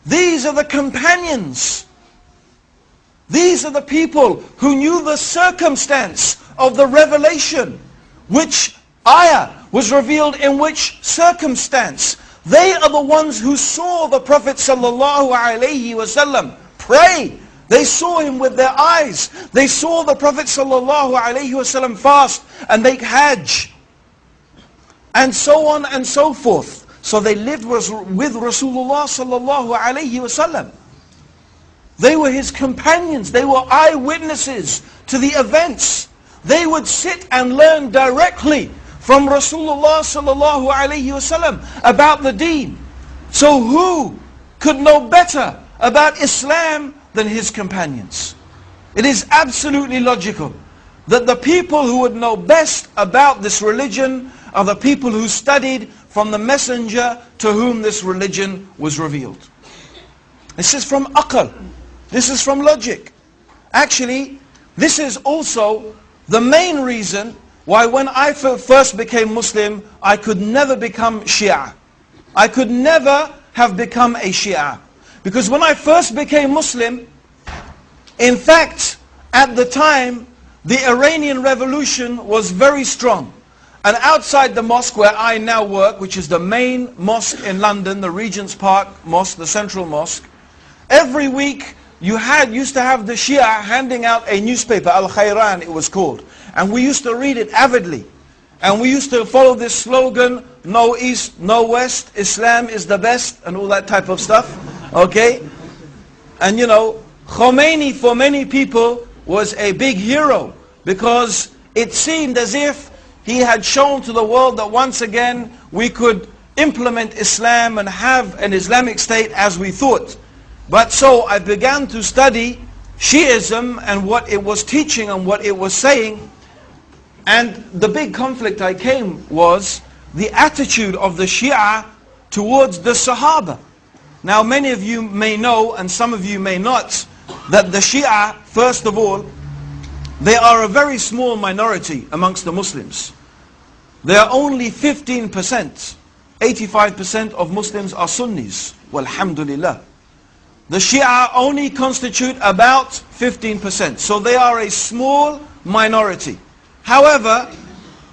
These are the companions. These are the people who knew the circumstance of the revelation. Which ayah was revealed in which circumstance. They are the ones who saw the Prophet ﷺ pray. They saw him with their eyes. They saw the Prophet ﷺ fast and make hajj. And so on and so forth. So they lived with Rasulullah ﷺ. They were his companions. They were eyewitnesses to the events. They would sit and learn directly from Rasulullah ﷺ about the deen. So who could know better about Islam than his companions? It is absolutely logical that the people who would know best about this religion are the people who studied from the messenger to whom this religion was revealed. This is from aql. This is from logic. Actually, this is also the main reason why when I first became Muslim, I could never become Shia. I could never have become a Shia. Because when I first became Muslim, in fact, at the time, the Iranian Revolution was very strong. And outside the mosque where I now work, which is the main mosque in London, the Regent's Park Mosque, the Central Mosque, every week you used to have the Shia handing out a newspaper, Al-Khayran it was called. And we used to read it avidly. And we used to follow this slogan, no East, no West, Islam is the best, and all that type of stuff. Okay? And you know, Khomeini for many people was a big hero, because it seemed as if he had shown to the world that once again we could implement Islam and have an Islamic state as we thought. But so I began to study Shiism and what it was teaching and what it was saying. And the big conflict I came was the attitude of the Shia towards the Sahaba. Now many of you may know, and some of you may not, that the Shia, first of all, they are a very small minority amongst the Muslims. They are only 15%. 85% of Muslims are Sunnis. Walhamdulillah. The Shia only constitute about 15%. So they are a small minority. However,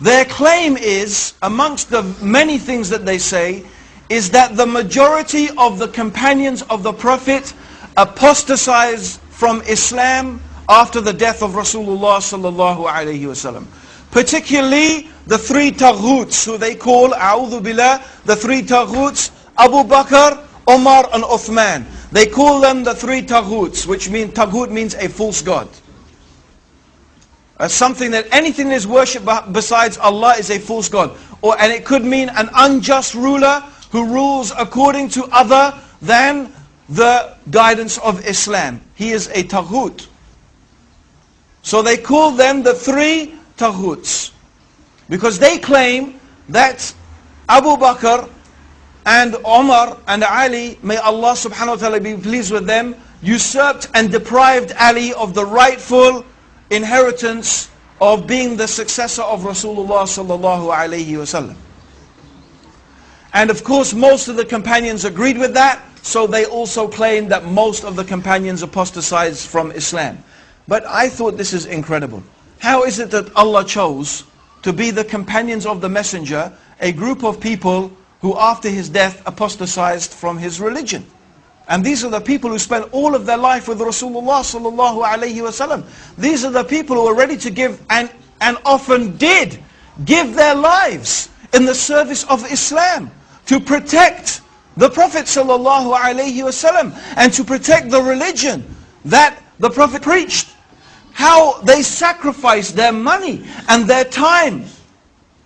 their claim is, amongst the many things that they say, is that the majority of the companions of the Prophet apostatized from Islam after the death of Rasulullah sallallahu alayhi wasallam. Particularly the three taghuts, who they call, a'udhu billah, the three taghuts, Abu Bakr, Umar and Uthman. They call them the three taghuts, which means, taghut means a false god. Something that anything that is worshipped besides Allah is a false god. And it could mean an unjust ruler who rules according to other than the guidance of Islam. He is a taghut. So they call them the three taghuts, because they claim that Abu Bakr and Umar and Ali, may Allah subhanahu wa ta'ala be pleased with them, usurped and deprived Ali of the rightful inheritance of being the successor of Rasulullah sallallahu alayhi wasallam. And of course most of the companions agreed with that, so they also claimed that most of the companions apostatized from Islam. But I thought this is incredible. How is it that Allah chose to be the companions of the messenger, a group of people who after his death apostatized from his religion? And these are the people who spent all of their life with Rasulullah sallallahu alayhi wasallam. These are the people who are ready to give, and often did give their lives in the service of Islam, to protect the Prophet sallallahu alayhi wasallam and to protect the religion that the Prophet preached. How they sacrificed their money and their time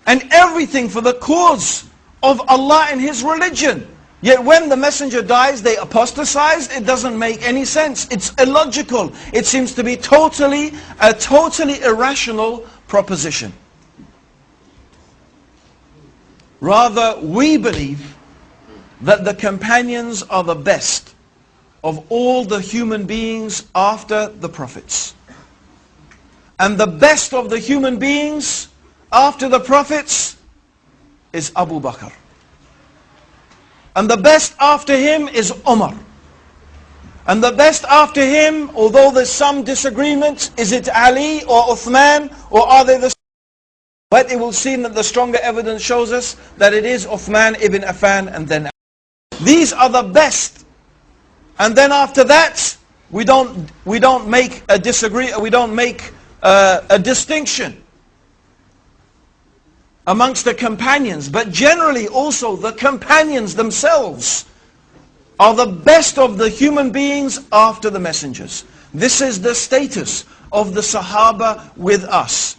and everything for the cause of Allah and His religion. Yet when the messenger dies, they apostatize. It doesn't make any sense. It's illogical. It seems to be a totally irrational proposition. Rather, we believe that the companions are the best of all the human beings after the prophets. And the best of the human beings after the prophets is Abu Bakr. And the best after him is Umar. And the best after him, although there's some disagreement, is it Ali or Uthman, or are they the... But it will seem that the stronger evidence shows us that it is Uthman ibn Affan and then Ali. These are the best. And then after that, we don't make a distinction amongst the companions, but generally also the companions themselves are the best of the human beings after the messengers. This is the status of the Sahaba with us.